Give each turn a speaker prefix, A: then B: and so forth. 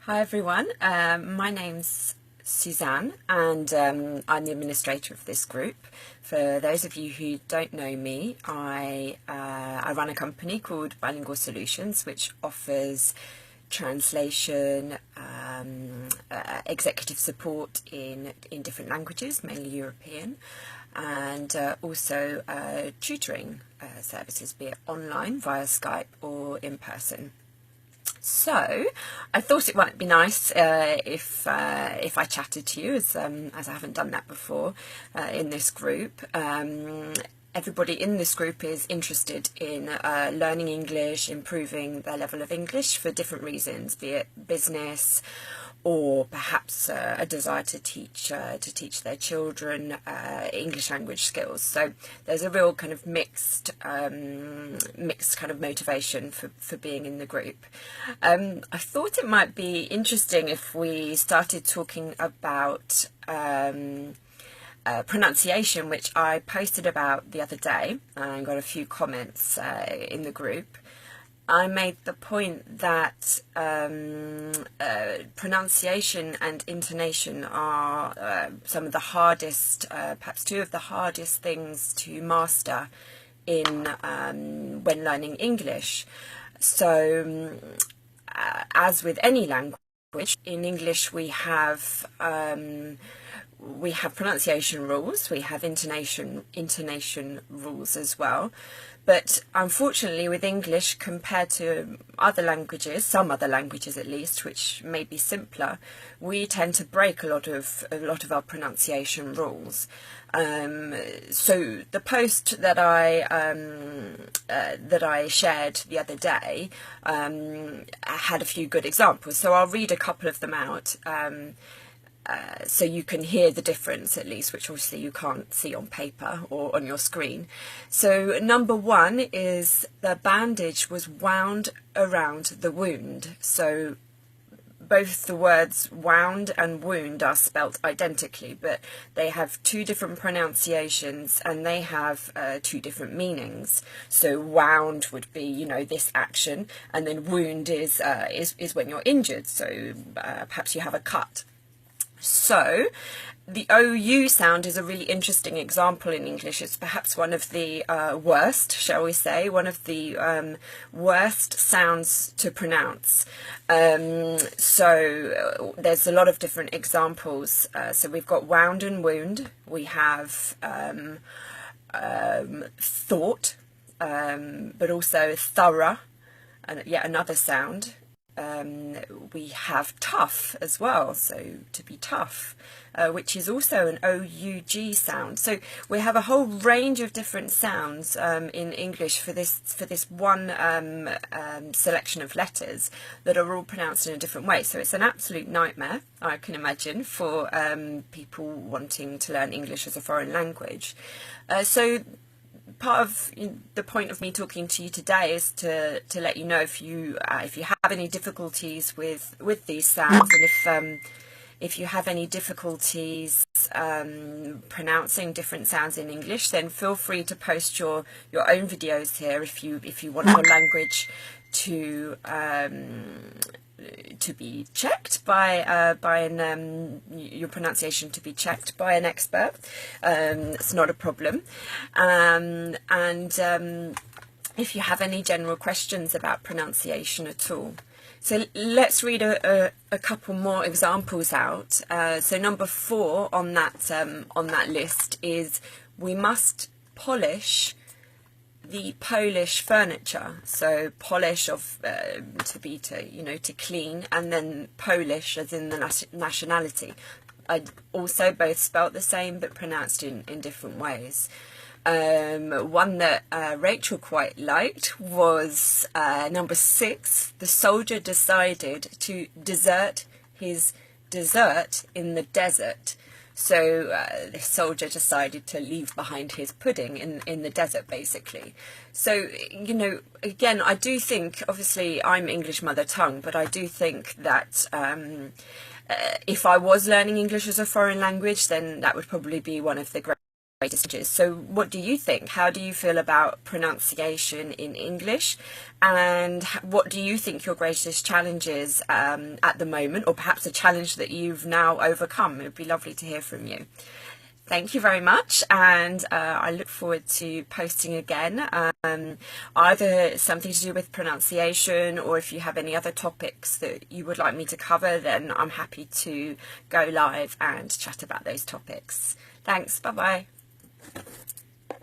A: Hi everyone, my name's Suzanne and I'm the administrator of this group. For those of you who don't know me, I run a company called Bilingual Solutions which offers translation, executive support in different languages, mainly European, and also tutoring services, be it online via Skype or in person. So I thought it might be nice if I chatted to you, as I haven't done that before in this group. Everybody in this group is interested in learning English, improving their level of English for different reasons, be it business or perhaps a desire to teach their children English language skills. So there's a real kind of mixed kind of motivation for being in the group. I thought it might be interesting if we started talking about pronunciation, which I posted about the other day and got a few comments in the group. I made the point that pronunciation and intonation are some of the hardest, perhaps two of the hardest things to master in when learning English. So, as with any language, in English we have pronunciation rules, we have intonation rules as well. But unfortunately with English, compared to other languages, some other languages at least, which may be simpler, we tend to break a lot of our pronunciation rules. So the post that I shared the other day had a few good examples. So I'll read a couple of them out. So you can hear the difference at least, which obviously you can't see on paper or on your screen. So number one is the bandage was wound around the wound. So both the words wound and wound are spelt identically, but they have two different pronunciations and they have two different meanings. So wound would be, you know, this action, and then wound is when you're injured. So perhaps you have a cut. So the OU sound is a really interesting example in English. It's perhaps one of the worst, shall we say, one of the worst sounds to pronounce. So there's a lot of different examples. So we've got wound and wound. We have thought, but also thorough, and yet another sound. We have tough as well, so to be tough, which is also an OUG sound. So we have a whole range of different sounds in English for this one selection of letters that are all pronounced in a different way. So it's an absolute nightmare, I can imagine, for people wanting to learn English as a foreign language. So part of the point of me talking to you today is to let you know if you have any difficulties with these sounds, and if you have any difficulties pronouncing different sounds in English, then feel free to post your own videos here if you want your language to be checked by your pronunciation to be checked by an expert. It's not a problem. And if you have any general questions about pronunciation at all. So let's read a couple more examples out. So number 4 on that list is we must polish the Polish furniture. So polish of to clean, and then Polish as in the nationality. I also both spelt the same but pronounced in different ways. One that Rachel quite liked was number 6. The soldier decided to desert his dessert in the desert. So the soldier decided to leave behind his pudding in the desert, basically. So, you know, again, I do think, obviously I'm English mother tongue, but I do think that if I was learning English as a foreign language, then that would probably be one of the great greatest challenges. So what do you think? How do you feel about pronunciation in English? And what do you think your greatest challenge is at the moment, or perhaps a challenge that you've now overcome? It would be lovely to hear from you. Thank you very much, and I look forward to posting again, either something to do with pronunciation, or if you have any other topics that you would like me to cover, then I'm happy to go live and chat about those topics. Thanks, bye-bye.